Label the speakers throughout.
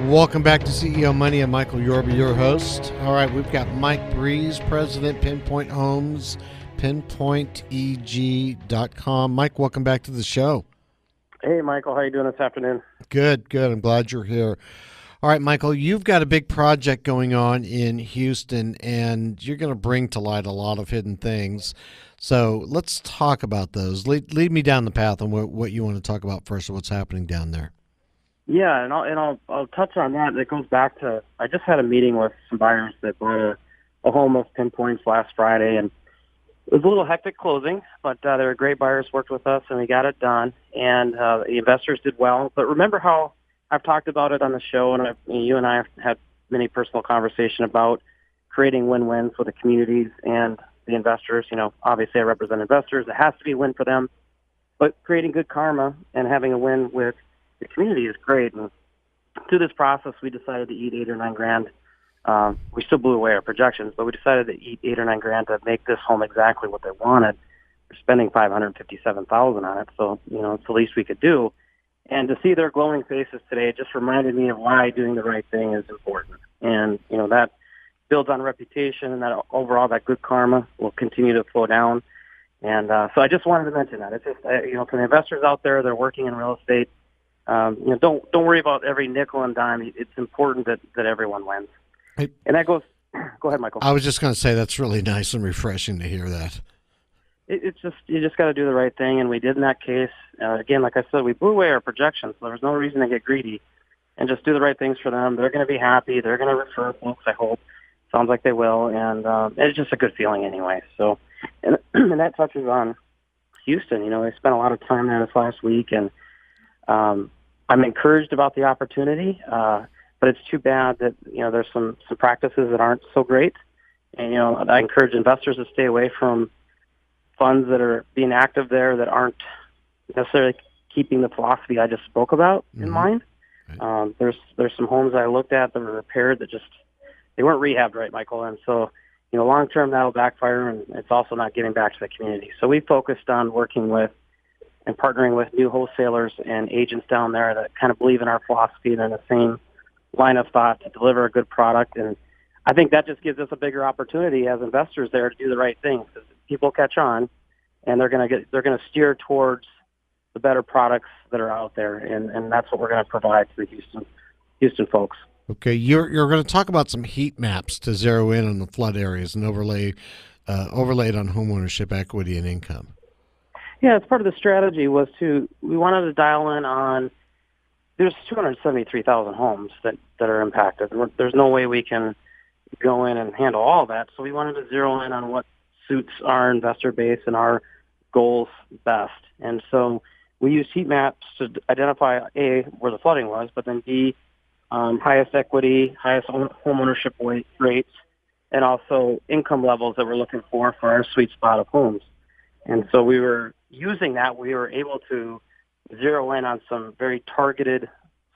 Speaker 1: Welcome back to CEO Money. I'm Michael Yorba, your host. All right, we've got Mike Breese, President, Pinpoint Homes, pinpointeg.com. Mike, welcome back to the show.
Speaker 2: Hey, Michael. How you doing this afternoon?
Speaker 1: Good. I'm glad you're here. All right, Michael, you've got a big project going on in Houston, and you're going to bring to light a lot of hidden things. So let's talk about those. Lead me down the path on what you want to talk about first, or what's happening down there.
Speaker 2: Yeah, and I'll touch on that. It goes back to, I just had a meeting with some buyers that bought a home with Pinpoints last Friday, and it was a little hectic closing, but they were great buyers, worked with us, and we got it done. And the investors did well. But remember how I've talked about it on the show, and you and I have had many personal conversation about creating win-wins for the communities and the investors. You know, obviously I represent investors. It has to be a win for them. But creating good karma and having a win with the community is great. And through this process, we decided to eat $8 or $9,000. We still blew away our projections, but we decided to eat $8 or $9,000 to make this home exactly what they wanted. We're spending $557,000 on it, so you know it's the least we could do. And to see their glowing faces today just reminded me of why doing the right thing is important. And you know that builds on reputation, and that overall that good karma will continue to flow down. And so I just wanted to mention that. It's just you know, for the investors out there, they're working in real estate. You know, don't worry about every nickel and dime. It's important that everyone wins.
Speaker 1: Hey,
Speaker 2: and that goes. Go ahead, Michael.
Speaker 1: I was just going to say that's really nice and refreshing to hear that.
Speaker 2: It's just you just got to do the right thing, and we did in that case. Again, like I said, we blew away our projections. So there was no reason to get greedy, and just do the right things for them. They're going to be happy. They're going to refer folks. I hope. Sounds like they will, and it's just a good feeling anyway. So, and that touches on Houston. You know, I spent a lot of time there this last week, and I'm encouraged about the opportunity, but it's too bad that, you know, there's some practices that aren't so great. And, you know, I encourage investors to stay away from funds that are being active there that aren't necessarily keeping the philosophy I just spoke about in mind. Right. There's some homes I looked at that were repaired that they weren't rehabbed right, Michael. And so, you know, long term that'll backfire, and it's also not getting back to the community. So we focused on working with and partnering with new wholesalers and agents down there that kind of believe in our philosophy and in the same line of thought to deliver a good product. And I think that just gives us a bigger opportunity as investors there to do the right thing, because people catch on, and they're going to steer towards the better products that are out there, and that's what we're going to provide to the Houston folks.
Speaker 1: Okay, you're going to talk about some heat maps to zero in on the flood areas and overlaid on homeownership equity and income.
Speaker 2: Yeah, it's part of the strategy we wanted to dial in on, there's 273,000 homes that are impacted. There's no way we can go in and handle all that. So we wanted to zero in on what suits our investor base and our goals best. And so we used heat maps to identify, A, where the flooding was, but then B, highest equity, highest home ownership rates, and also income levels that we're looking for our sweet spot of homes. And so we were using that, we were able to zero in on some very targeted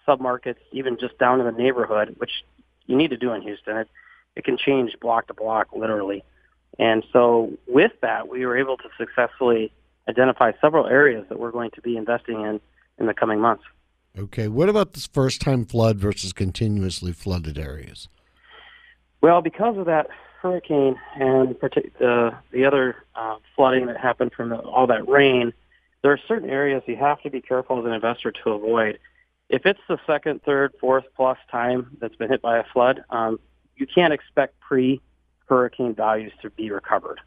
Speaker 2: submarkets, even just down in the neighborhood, which you need to do in Houston. It can change block to block, literally. And so with that, we were able to successfully identify several areas that we're going to be investing in the coming months.
Speaker 1: Okay. What about this first-time flood versus continuously flooded areas?
Speaker 2: Well, because of that hurricane and the other flooding that happened from all that rain, there are certain areas you have to be careful as an investor to avoid. If it's the second, third, fourth plus time that's been hit by a flood, you can't expect pre-hurricane values to be recovered.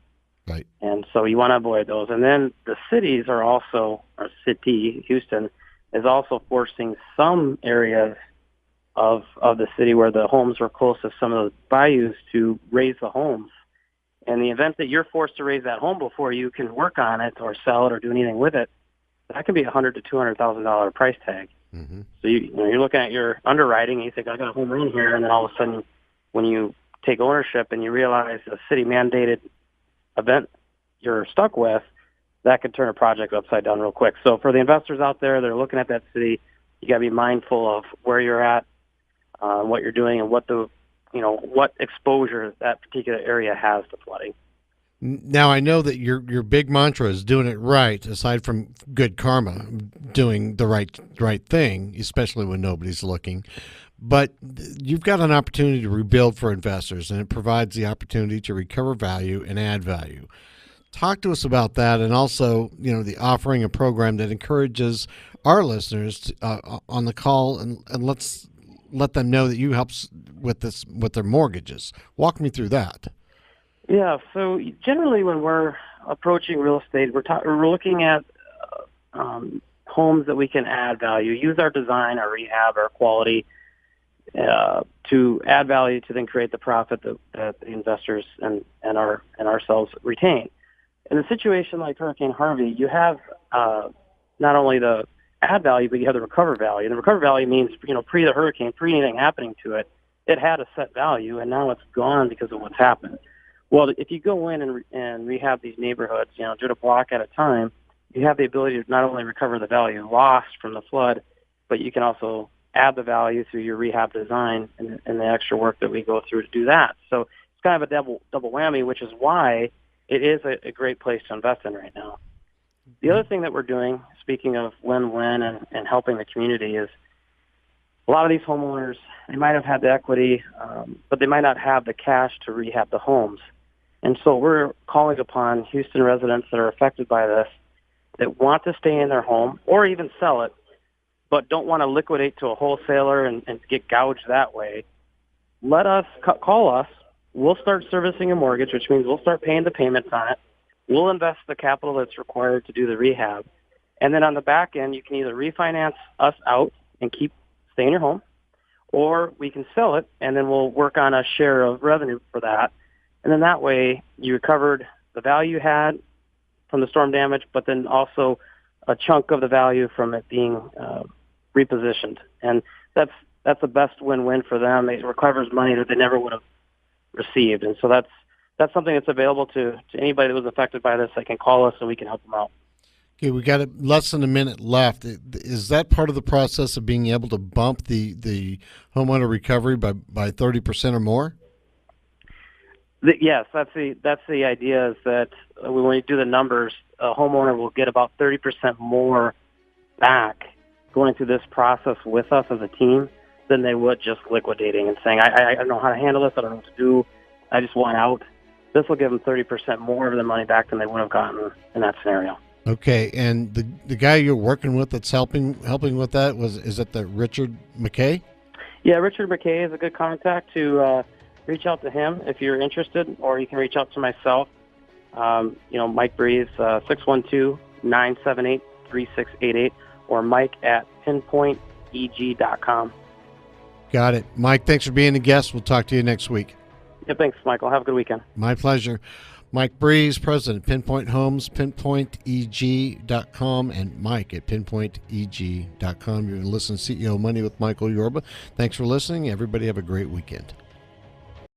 Speaker 1: Right.
Speaker 2: And so you want to avoid those. And then the cities are also, our city, Houston, is also forcing some areas of the city where the homes were close to some of the bayous to raise the homes. And the event that you're forced to raise that home before you can work on it or sell it or do anything with it, that can be $100,000 to $200,000 price tag. Mm-hmm. So you're looking at your underwriting, and you think, I got a home run here, and then all of a sudden, when you take ownership and you realize the city mandated event you're stuck with, that could turn a project upside down real quick. So for the investors out there that are looking at that city, you got to be mindful of where you're at, what you're doing, and what exposure that particular area has to flooding.
Speaker 1: Now, I know that your big mantra is doing it right, aside from good karma, doing the right thing, especially when nobody's looking. But you've got an opportunity to rebuild for investors, and it provides the opportunity to recover value and add value. Talk to us about that, and also, the offering a program that encourages our listeners on the call, and let's let them know that you help with their mortgages. Walk me through that.
Speaker 2: Yeah. So generally, when we're approaching real estate, we're looking at homes that we can add value, use our design, our rehab, our quality to add value to then create the profit that the investors and ourselves retain. In a situation like Hurricane Harvey, you have not only the add value, but you have the recover value. And the recover value means, pre the hurricane, pre anything happening to it, it had a set value, and now it's gone because of what's happened. Well, if you go in and rehab these neighborhoods, do it a block at a time, you have the ability to not only recover the value lost from the flood, but you can also add the value through your rehab design and the extra work that we go through to do that. So it's kind of a double whammy, which is why it is a great place to invest in right now. The other thing that we're doing, speaking of win-win and helping the community, is a lot of these homeowners, they might have had the equity, but they might not have the cash to rehab the homes. And so we're calling upon Houston residents that are affected by this, that want to stay in their home or even sell it, but don't want to liquidate to a wholesaler and get gouged that way. Let us call us. We'll start servicing a mortgage, which means we'll start paying the payments on it. We'll invest the capital that's required to do the rehab. And then on the back end, you can either refinance us out and stay in your home, or we can sell it, and then we'll work on a share of revenue for that. And then that way you recovered the value you had from the storm damage, but then also a chunk of the value from it being repositioned. And that's the best win-win for them. It recovers money that they never would have received. And so that's something that's available to anybody that was affected by this. They can call us and we can help them out.
Speaker 1: Okay, we got less than a minute left. Is that part of the process of being able to bump the homeowner recovery by 30% or more?
Speaker 2: Yes, that's the idea, is that when we do the numbers, a homeowner will get about 30% more back going through this process with us as a team than they would just liquidating and saying, I don't know how to handle this, I don't know what to do, I just want out. This will give them 30% more of the money back than they would have gotten in that scenario.
Speaker 1: Okay, and the guy you're working with that's helping with that is it the Richard McKay?
Speaker 2: Yeah, Richard McKay is a good contact to reach out to him if you're interested, or you can reach out to myself. Mike Breese, 612-978-3688, or Mike at pinpointek.com.
Speaker 1: Got it. Mike, thanks for being a guest. We'll talk to you next week.
Speaker 2: Yeah, thanks, Michael. Have a good weekend.
Speaker 1: My pleasure. Mike Breese, President, Pinpoint Homes, pinpointek.com, and Mike at pinpointek.com. You're listening to CEO Money with Michael Yorba. Thanks for listening. Everybody have a great weekend.